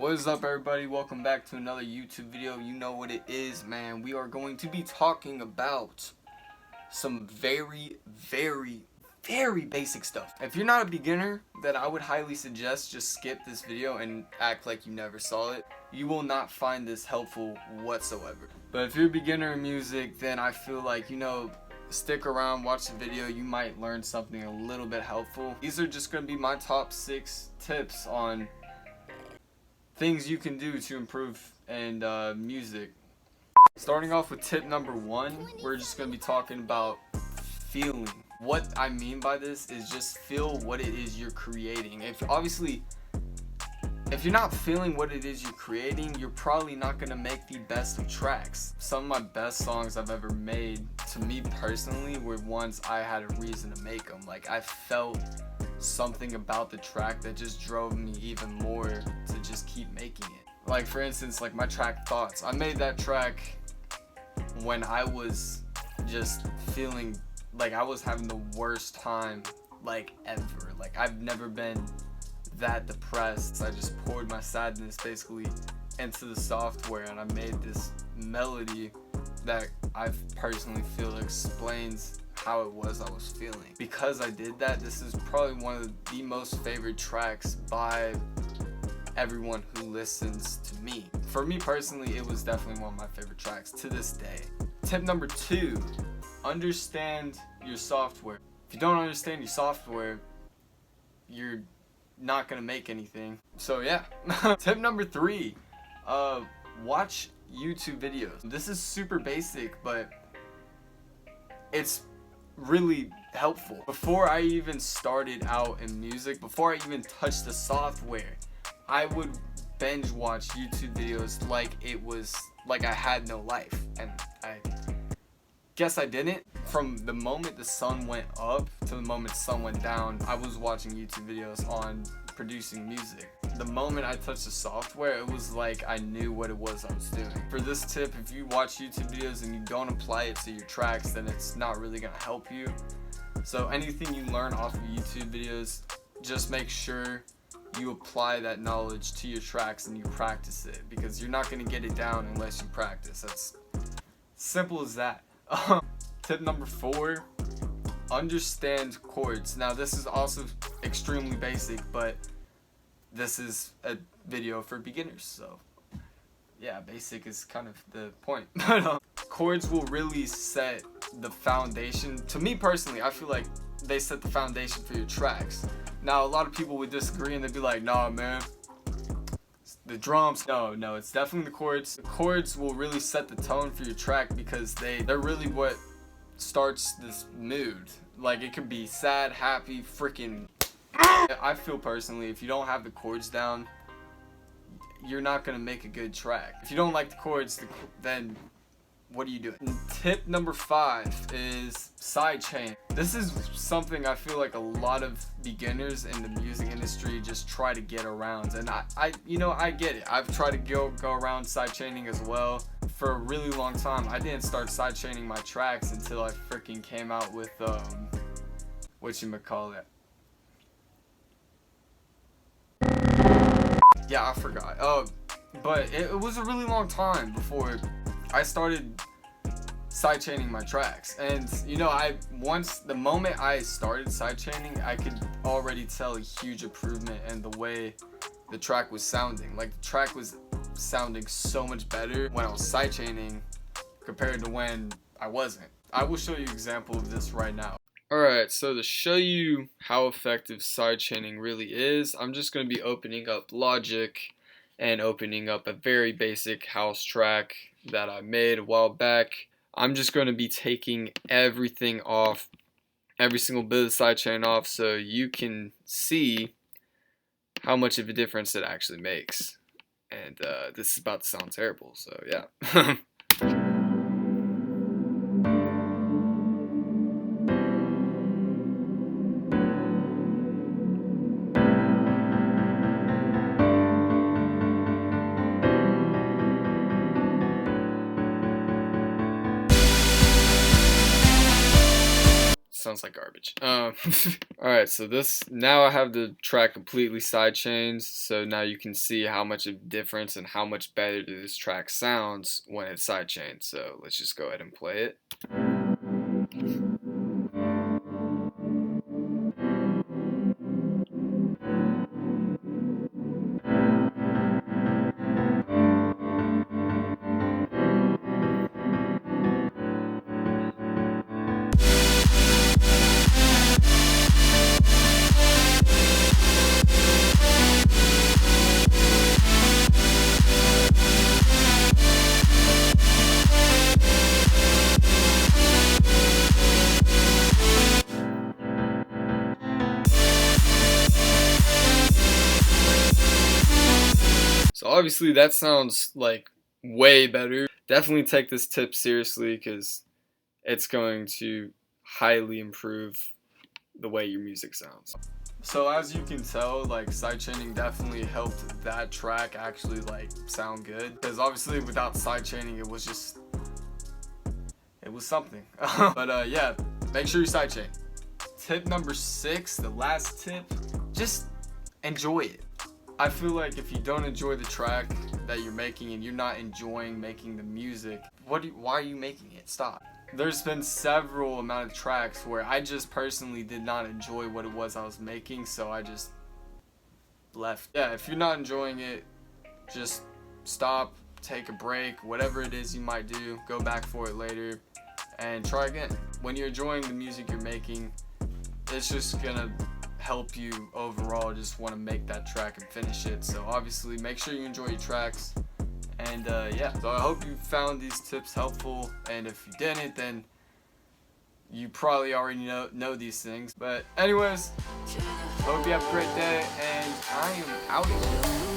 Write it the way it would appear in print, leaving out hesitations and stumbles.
What is up, everybody? Welcome back to another YouTube video. You know what it is, man. We are going to be talking about some very basic stuff. If you're not a beginner, then I would highly suggest just skip this video and act like you never saw it. You will not find this helpful whatsoever. But if you're a beginner in music, then I feel like, stick around, watch the video. You might learn something a little bit helpful. These are just going to be my top 6 tips on things you can do to improve in music. Starting off with tip number 1, we're just going to be talking about feeling. What I mean by this is just feel what it is you're creating. If you're not feeling what it is you're creating, you're probably not going to make the best of tracks. Some of my best songs I've ever made, to me personally, were ones I had a reason to make them. Like, I felt something about the track that just drove me even more to just keep making it. Like, for instance, like my track Thoughts. I made that track when I was just feeling like I was having the worst time like ever. Like, I've never been that depressed. I just poured my sadness basically into the software, and I made this melody that I personally feel explains how it was I was feeling. Because I did that, this is probably one of the most favorite tracks by everyone who listens to me. For me personally, it was definitely one of my favorite tracks to this day. Tip number 2, understand your software. If you don't understand your software, you're not gonna make anything. So yeah. Tip number 3, watch YouTube videos. This is super basic, but it's really helpful. Before I even started out in music, before I even touched the software, I would binge watch YouTube videos like I had no life, and I guess I didn't. From the moment the sun went up to the moment the sun went down, I was watching YouTube videos on producing music. The moment I touched the software, it was like I knew what it was I was doing. For this tip, if you watch YouTube videos and you don't apply it to your tracks, then it's not really gonna help you. So anything you learn off of YouTube videos, just make sure you apply that knowledge to your tracks and you practice it, because you're not gonna get it down unless you practice. That's simple as that. Tip number 4, understand chords. Now, this is also extremely basic, but this is a video for beginners, so yeah, basic is kind of the point. But chords will really set the foundation. To me personally, I feel like they set the foundation for your tracks. Now, a lot of people would disagree and they'd be like, nah man, the drums. No, it's definitely the chords. The chords will really set the tone for your track, because they're really what starts this mood. Like, it could be sad, happy, freaking. I feel personally, if you don't have the chords down, you're not gonna make a good track. If you don't like the chords, then what are you doing? Tip number 5 is sidechain. This is something I feel like a lot of beginners in the music industry just try to get around, and I get it. I've tried to go around sidechaining as well. For a really long time, I didn't start sidechaining my tracks until I freaking came out with whatchamacallit. Yeah, I forgot. But it was a really long time before I started sidechaining my tracks. And the moment I started sidechaining, I could already tell a huge improvement in the way the track was sounding. Like, the track was sounding so much better when I was sidechaining compared to when I wasn't. I will show you an example of this right now. Alright, so to show you how effective sidechaining really is, I'm just going to be opening up Logic and opening up a very basic house track that I made a while back. I'm just going to be taking everything off, every single bit of the sidechain off, so you can see how much of a difference it actually makes. And this is about to sound terrible, so yeah. sounds like garbage. Alright, so now I have the track completely sidechained, so now you can see how much of a difference and how much better this track sounds when it's sidechained. So let's just go ahead and play it. So obviously that sounds like way better. Definitely take this tip seriously because it's going to highly improve the way your music sounds. So as you can tell, like sidechaining definitely helped that track actually like sound good. Because obviously without sidechaining it was something. But yeah, make sure you sidechain. Tip number 6, the last tip, just enjoy it. I feel like if you don't enjoy the track that you're making and you're not enjoying making the music, why are you making it? Stop. There's been several amount of tracks where I just personally did not enjoy what it was I was making, so I just left. Yeah, if you're not enjoying it, just stop, take a break, whatever it is you might do, go back for it later and try again. When you're enjoying the music you're making, it's just gonna help you overall just want to make that track and finish it. So obviously make sure you enjoy your tracks, and yeah, so I hope you found these tips helpful, and if you didn't, then you probably already know these things. But anyways, hope you have a great day, and I am out of here.